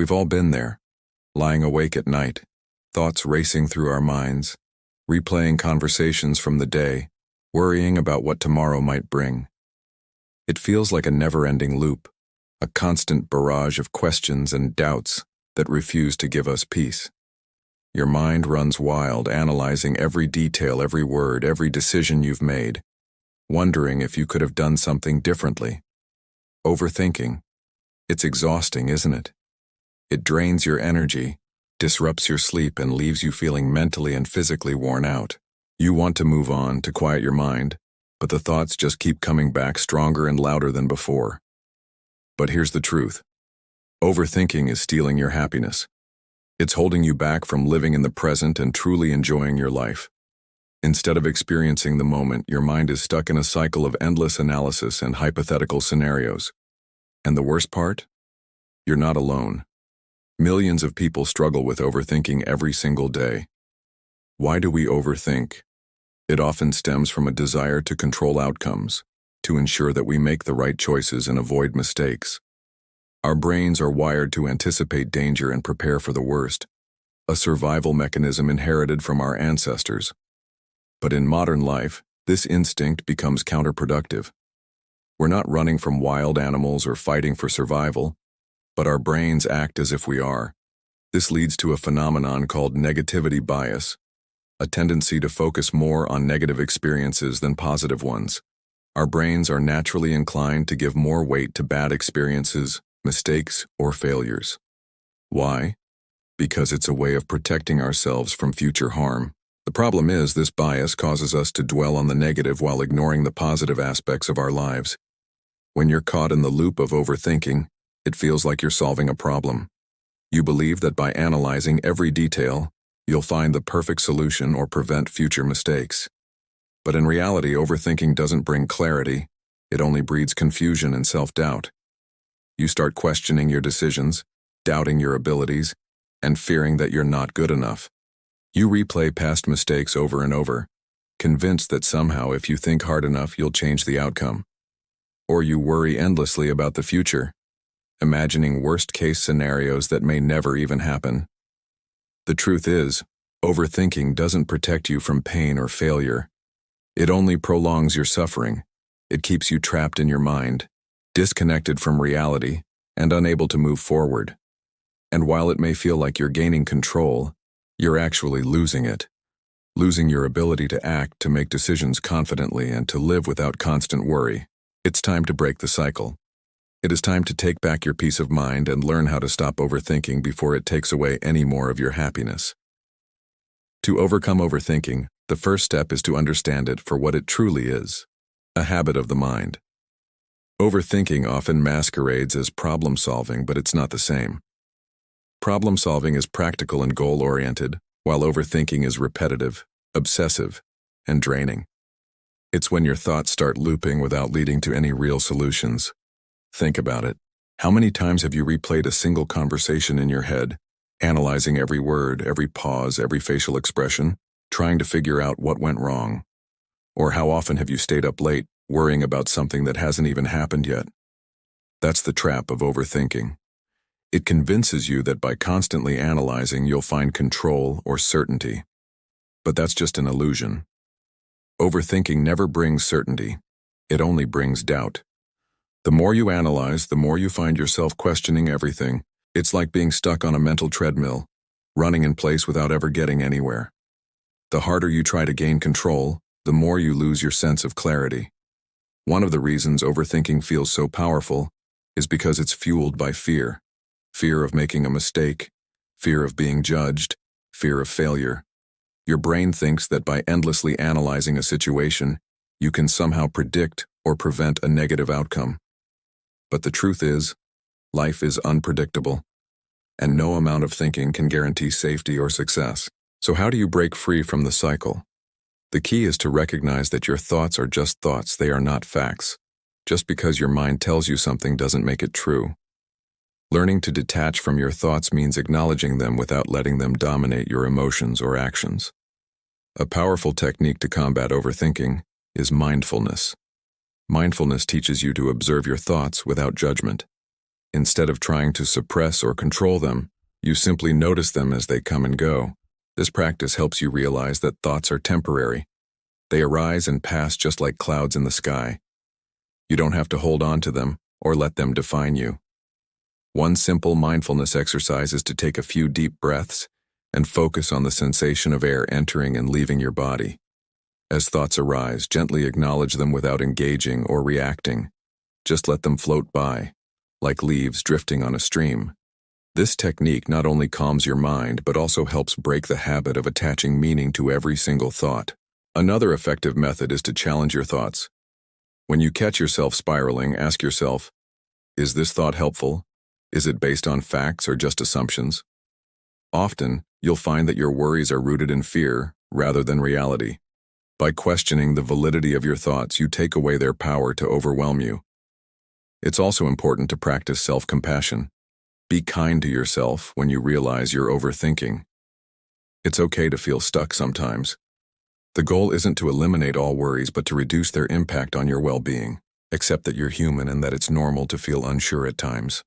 We've all been there, lying awake at night, thoughts racing through our minds, replaying conversations from the day, worrying about what tomorrow might bring. It feels like a never-ending loop, a constant barrage of questions and doubts that refuse to give us peace. Your mind runs wild, analyzing every detail, every word, every decision you've made, wondering if you could have done something differently. Overthinking. It's exhausting, isn't it? It drains your energy, disrupts your sleep, and leaves you feeling mentally and physically worn out. You want to move on, to quiet your mind, but the thoughts just keep coming back stronger and louder than before. But here's the truth. Overthinking is stealing your happiness. It's holding you back from living in the present and truly enjoying your life. Instead of experiencing the moment, your mind is stuck in a cycle of endless analysis and hypothetical scenarios. And the worst part? You're not alone. Millions of people struggle with overthinking every single day. Why do we overthink? It often stems from a desire to control outcomes, to ensure that we make the right choices and avoid mistakes. Our brains are wired to anticipate danger and prepare for the worst, a survival mechanism inherited from our ancestors. But in modern life, this instinct becomes counterproductive. We're not running from wild animals or fighting for survival, but our brains act as if we are. This leads to a phenomenon called negativity bias, a tendency to focus more on negative experiences than positive ones. Our brains are naturally inclined to give more weight to bad experiences, mistakes, or failures. Why? Because it's a way of protecting ourselves from future harm. The problem is, this bias causes us to dwell on the negative while ignoring the positive aspects of our lives. When you're caught in the loop of overthinking, it feels like you're solving a problem. You believe that by analyzing every detail, you'll find the perfect solution or prevent future mistakes. But in reality, overthinking doesn't bring clarity. It only breeds confusion and self-doubt. You start questioning your decisions, doubting your abilities, and fearing that you're not good enough. You replay past mistakes over and over, convinced that somehow if you think hard enough you'll change the outcome. Or you worry endlessly about the future, imagining worst-case scenarios that may never even happen. The truth is, overthinking doesn't protect you from pain or failure. It only prolongs your suffering. It keeps you trapped in your mind, disconnected from reality, and unable to move forward. And while it may feel like you're gaining control, you're actually losing it. Losing your ability to act, to make decisions confidently, and to live without constant worry. It's time to break the cycle. It is time to take back your peace of mind and learn how to stop overthinking before it takes away any more of your happiness. To overcome overthinking, the first step is to understand it for what it truly is, a habit of the mind. Overthinking often masquerades as problem solving, but it's not the same. Problem solving is practical and goal-oriented, while overthinking is repetitive, obsessive, and draining. It's when your thoughts start looping without leading to any real solutions. Think about it. How many times have you replayed a single conversation in your head, analyzing every word, every pause, every facial expression, trying to figure out what went wrong? Or how often have you stayed up late, worrying about something that hasn't even happened yet? That's the trap of overthinking. It convinces you that by constantly analyzing you'll find control or certainty. But that's just an illusion. Overthinking never brings certainty. It only brings doubt. The more you analyze, the more you find yourself questioning everything. It's like being stuck on a mental treadmill, running in place without ever getting anywhere. The harder you try to gain control, the more you lose your sense of clarity. One of the reasons overthinking feels so powerful is because it's fueled by fear. Fear of making a mistake, fear of being judged, fear of failure. Your brain thinks that by endlessly analyzing a situation, you can somehow predict or prevent a negative outcome. But the truth is, life is unpredictable, and no amount of thinking can guarantee safety or success. So how do you break free from the cycle? The key is to recognize that your thoughts are just thoughts, they are not facts. Just because your mind tells you something doesn't make it true. Learning to detach from your thoughts means acknowledging them without letting them dominate your emotions or actions. A powerful technique to combat overthinking is mindfulness. Mindfulness teaches you to observe your thoughts without judgment. Instead of trying to suppress or control them, you simply notice them as they come and go. This practice helps you realize that thoughts are temporary. They arise and pass just like clouds in the sky. You don't have to hold on to them or let them define you. One simple mindfulness exercise is to take a few deep breaths and focus on the sensation of air entering and leaving your body. As thoughts arise, gently acknowledge them without engaging or reacting. Just let them float by, like leaves drifting on a stream. This technique not only calms your mind but also helps break the habit of attaching meaning to every single thought. Another effective method is to challenge your thoughts. When you catch yourself spiraling, ask yourself, is this thought helpful? Is it based on facts or just assumptions? Often, you'll find that your worries are rooted in fear rather than reality. By questioning the validity of your thoughts, you take away their power to overwhelm you. It's also important to practice self-compassion. Be kind to yourself when you realize you're overthinking. It's okay to feel stuck sometimes. The goal isn't to eliminate all worries but to reduce their impact on your well-being. Accept that you're human and that it's normal to feel unsure at times.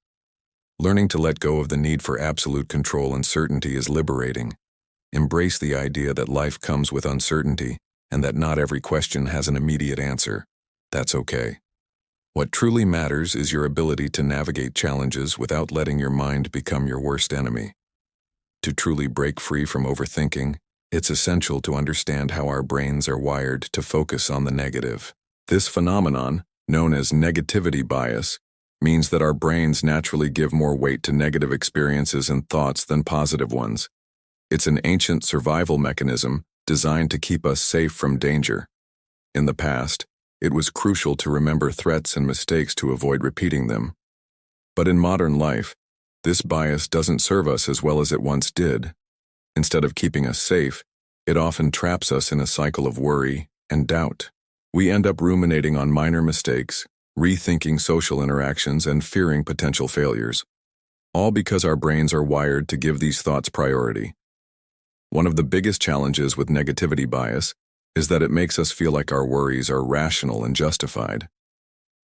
Learning to let go of the need for absolute control and certainty is liberating. Embrace the idea that life comes with uncertainty and that not every question has an immediate answer. That's okay. What truly matters is your ability to navigate challenges without letting your mind become your worst enemy. To truly break free from overthinking, it's essential to understand how our brains are wired to focus on the negative. This phenomenon, known as negativity bias, means that our brains naturally give more weight to negative experiences and thoughts than positive ones. It's an ancient survival mechanism designed to keep us safe from danger. In the past, it was crucial to remember threats and mistakes to avoid repeating them. But in modern life, this bias doesn't serve us as well as it once did. Instead of keeping us safe, it often traps us in a cycle of worry and doubt. We end up ruminating on minor mistakes, rethinking social interactions, and fearing potential failures, all because our brains are wired to give these thoughts priority. One of the biggest challenges with negativity bias is that it makes us feel like our worries are rational and justified.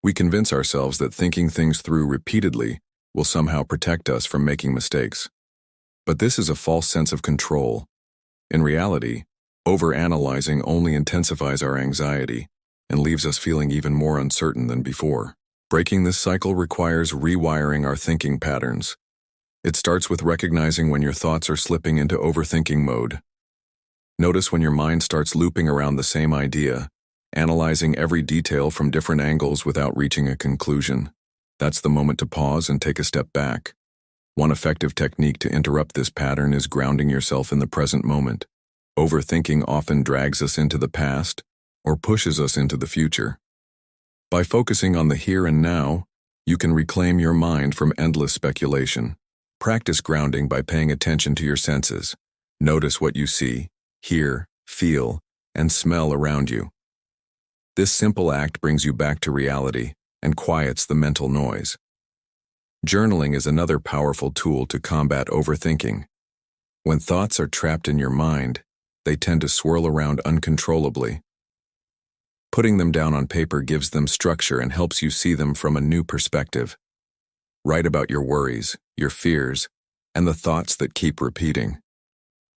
We convince ourselves that thinking things through repeatedly will somehow protect us from making mistakes. But this is a false sense of control. In reality, overanalyzing only intensifies our anxiety and leaves us feeling even more uncertain than before. Breaking this cycle requires rewiring our thinking patterns. It starts with recognizing when your thoughts are slipping into overthinking mode. Notice when your mind starts looping around the same idea, analyzing every detail from different angles without reaching a conclusion. That's the moment to pause and take a step back. One effective technique to interrupt this pattern is grounding yourself in the present moment. Overthinking often drags us into the past or pushes us into the future. By focusing on the here and now, you can reclaim your mind from endless speculation. Practice grounding by paying attention to your senses. Notice what you see, hear, feel, and smell around you. This simple act brings you back to reality and quiets the mental noise. Journaling is another powerful tool to combat overthinking. When thoughts are trapped in your mind, they tend to swirl around uncontrollably. Putting them down on paper gives them structure and helps you see them from a new perspective. Write about your worries, your fears, and the thoughts that keep repeating.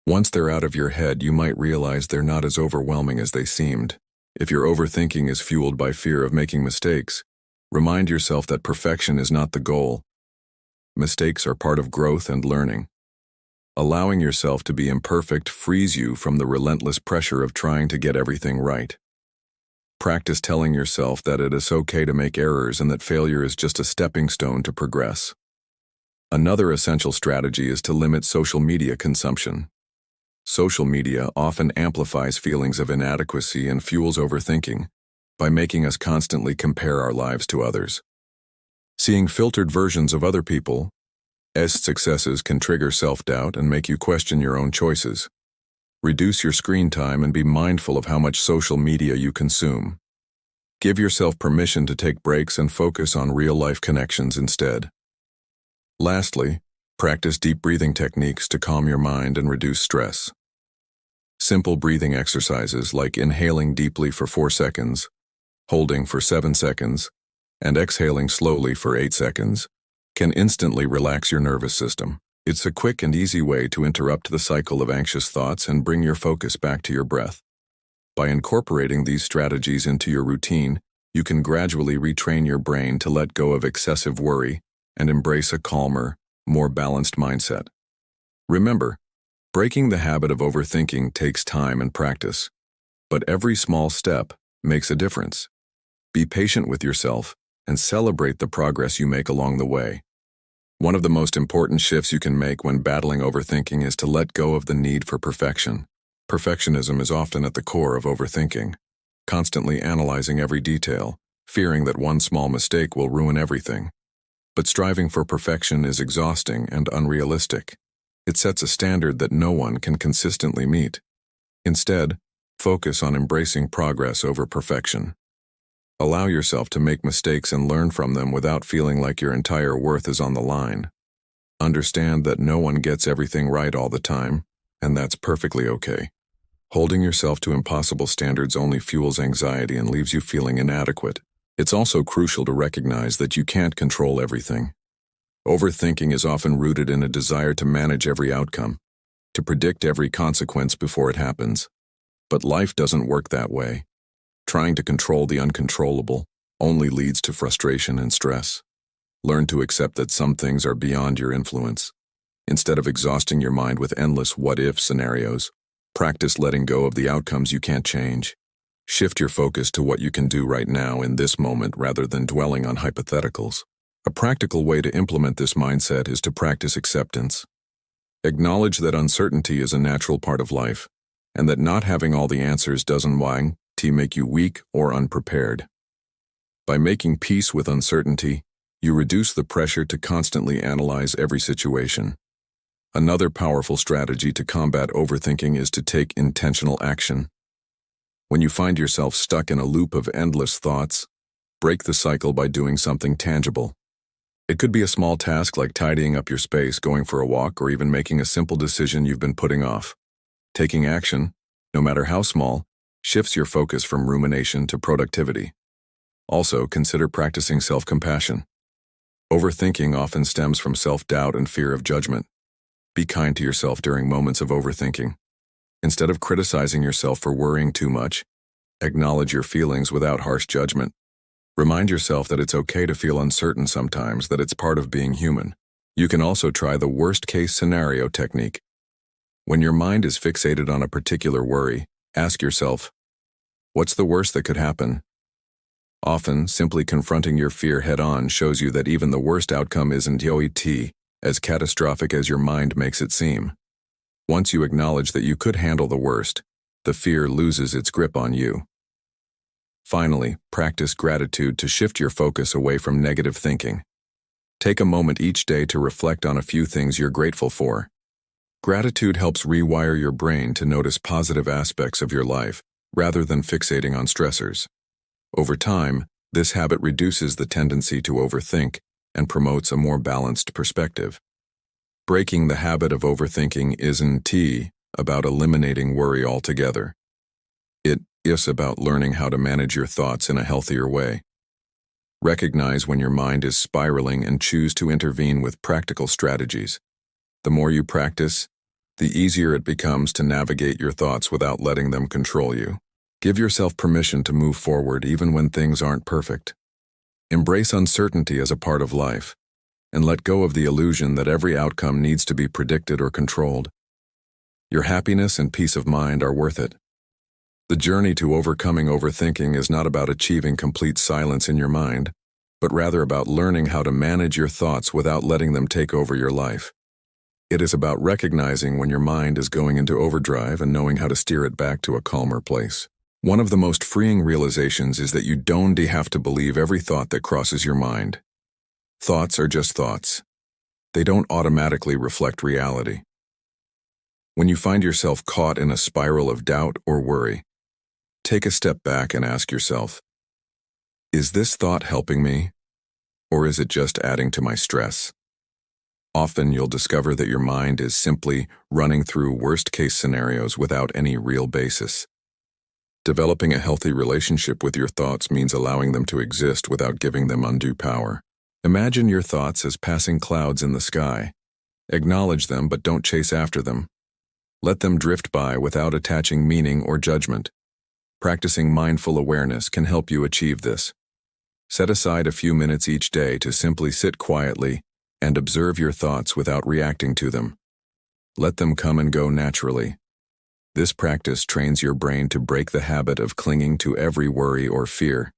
Once they're out of your head, you might realize they're not as overwhelming as they seemed. If your overthinking is fueled by fear of making mistakes, remind yourself that perfection is not the goal. Mistakes are part of growth and learning. Allowing yourself to be imperfect frees you from the relentless pressure of trying to get everything right. Practice telling yourself that it is okay to make errors and that failure is just a stepping stone to progress. Another essential strategy is to limit social media consumption. Social media often amplifies feelings of inadequacy and fuels overthinking by making us constantly compare our lives to others. Seeing filtered versions of other people's successes can trigger self-doubt and make you question your own choices. Reduce your screen time and be mindful of how much social media you consume. Give yourself permission to take breaks and focus on real-life connections instead. Lastly, practice deep breathing techniques to calm your mind and reduce stress. Simple breathing exercises like inhaling deeply for 4 seconds, holding for 7 seconds, and exhaling slowly for 8 seconds can instantly relax your nervous system. It's a quick and easy way to interrupt the cycle of anxious thoughts and bring your focus back to your breath. By incorporating these strategies into your routine, you can gradually retrain your brain to let go of excessive worry and embrace a calmer, more balanced mindset. Remember, breaking the habit of overthinking takes time and practice, but every small step makes a difference. Be patient with yourself and celebrate the progress you make along the way. One of the most important shifts you can make when battling overthinking is to let go of the need for perfection. Perfectionism is often at the core of overthinking, constantly analyzing every detail, fearing that one small mistake will ruin everything. But striving for perfection is exhausting and unrealistic. It sets a standard that no one can consistently meet. Instead, focus on embracing progress over perfection. Allow yourself to make mistakes and learn from them without feeling like your entire worth is on the line. Understand that no one gets everything right all the time, and that's perfectly okay. Holding yourself to impossible standards only fuels anxiety and leaves you feeling inadequate. It's also crucial to recognize that you can't control everything. Overthinking is often rooted in a desire to manage every outcome, to predict every consequence before it happens. But life doesn't work that way. Trying to control the uncontrollable only leads to frustration and stress. Learn to accept that some things are beyond your influence. Instead of exhausting your mind with endless what-if scenarios, practice letting go of the outcomes you can't change. Shift your focus to what you can do right now in this moment rather than dwelling on hypotheticals. A practical way to implement this mindset is to practice acceptance. Acknowledge that uncertainty is a natural part of life, and that not having all the answers doesn't make you weak or unprepared. By making peace with uncertainty, you reduce the pressure to constantly analyze every situation. Another powerful strategy to combat overthinking is to take intentional action. When you find yourself stuck in a loop of endless thoughts, break the cycle by doing something tangible. It could be a small task like tidying up your space, going for a walk, or even making a simple decision you've been putting off. Taking action, no matter how small, shifts your focus from rumination to productivity. Also, consider practicing self-compassion. Overthinking often stems from self-doubt and fear of judgment. Be kind to yourself during moments of overthinking. Instead of criticizing yourself for worrying too much, acknowledge your feelings without harsh judgment. Remind yourself that it's okay to feel uncertain sometimes, that it's part of being human. You can also try the worst-case scenario technique. When your mind is fixated on a particular worry, ask yourself, what's the worst that could happen? Often, simply confronting your fear head-on shows you that even the worst outcome isn't as catastrophic as your mind makes it seem. Once you acknowledge that you could handle the worst, the fear loses its grip on you. Finally, practice gratitude to shift your focus away from negative thinking. Take a moment each day to reflect on a few things you're grateful for. Gratitude helps rewire your brain to notice positive aspects of your life, rather than fixating on stressors. Over time, this habit reduces the tendency to overthink and promotes a more balanced perspective. Breaking the habit of overthinking isn't about eliminating worry altogether. It is about learning how to manage your thoughts in a healthier way. Recognize when your mind is spiraling and choose to intervene with practical strategies. The more you practice, the easier it becomes to navigate your thoughts without letting them control you. Give yourself permission to move forward even when things aren't perfect. Embrace uncertainty as a part of life, and let go of the illusion that every outcome needs to be predicted or controlled. Your happiness and peace of mind are worth it. The journey to overcoming overthinking is not about achieving complete silence in your mind, but rather about learning how to manage your thoughts without letting them take over your life. It is about recognizing when your mind is going into overdrive and knowing how to steer it back to a calmer place. One of the most freeing realizations is that you don't have to believe every thought that crosses your mind. Thoughts are just thoughts. They don't automatically reflect reality. When you find yourself caught in a spiral of doubt or worry, take a step back and ask yourself, is this thought helping me, or is it just adding to my stress? Often you'll discover that your mind is simply running through worst-case scenarios without any real basis. Developing a healthy relationship with your thoughts means allowing them to exist without giving them undue power. Imagine your thoughts as passing clouds in the sky. Acknowledge them, but don't chase after them. Let them drift by without attaching meaning or judgment. Practicing mindful awareness can help you achieve this. Set aside a few minutes each day to simply sit quietly and observe your thoughts without reacting to them. Let them come and go naturally. This practice trains your brain to break the habit of clinging to every worry or fear.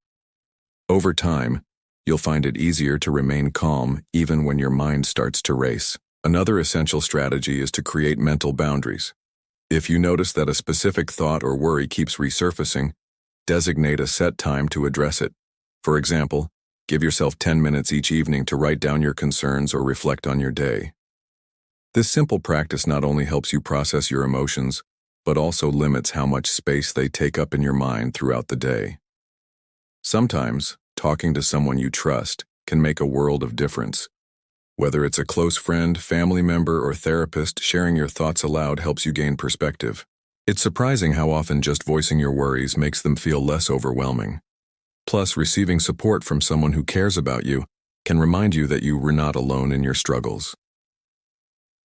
Over time, you'll find it easier to remain calm even when your mind starts to race. Another essential strategy is to create mental boundaries. If you notice that a specific thought or worry keeps resurfacing, designate a set time to address it. For example, give yourself 10 minutes each evening to write down your concerns or reflect on your day. This simple practice not only helps you process your emotions, but also limits how much space they take up in your mind throughout the day. Sometimes, talking to someone you trust can make a world of difference. Whether it's a close friend, family member, or therapist, sharing your thoughts aloud helps you gain perspective. It's surprising how often just voicing your worries makes them feel less overwhelming. Plus, receiving support from someone who cares about you can remind you that you were not alone in your struggles.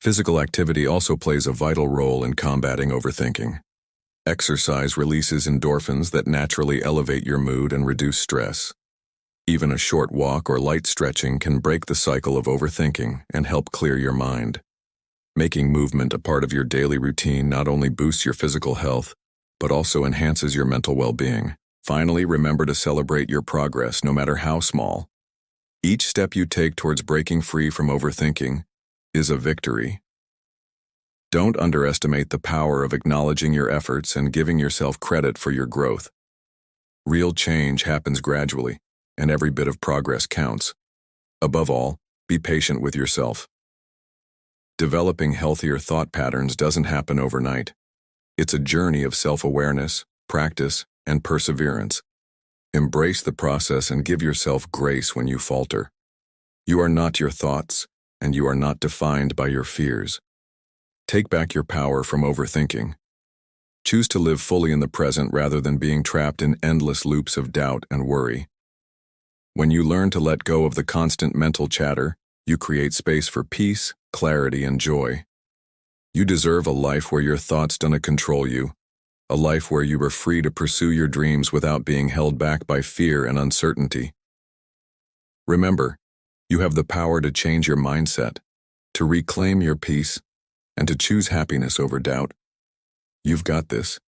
Physical activity also plays a vital role in combating overthinking. Exercise releases endorphins that naturally elevate your mood and reduce stress. Even a short walk or light stretching can break the cycle of overthinking and help clear your mind. Making movement a part of your daily routine not only boosts your physical health, but also enhances your mental well-being. Finally, remember to celebrate your progress, no matter how small. Each step you take towards breaking free from overthinking is a victory. Don't underestimate the power of acknowledging your efforts and giving yourself credit for your growth. Real change happens gradually, and every bit of progress counts. Above all, be patient with yourself. Developing healthier thought patterns doesn't happen overnight. It's a journey of self-awareness, practice, and perseverance. Embrace the process and give yourself grace when you falter. You are not your thoughts, and you are not defined by your fears. Take back your power from overthinking. Choose to live fully in the present rather than being trapped in endless loops of doubt and worry. When you learn to let go of the constant mental chatter, you create space for peace, clarity, and joy. You deserve a life where your thoughts don't control you, a life where you are free to pursue your dreams without being held back by fear and uncertainty. Remember, you have the power to change your mindset, to reclaim your peace, and to choose happiness over doubt. You've got this.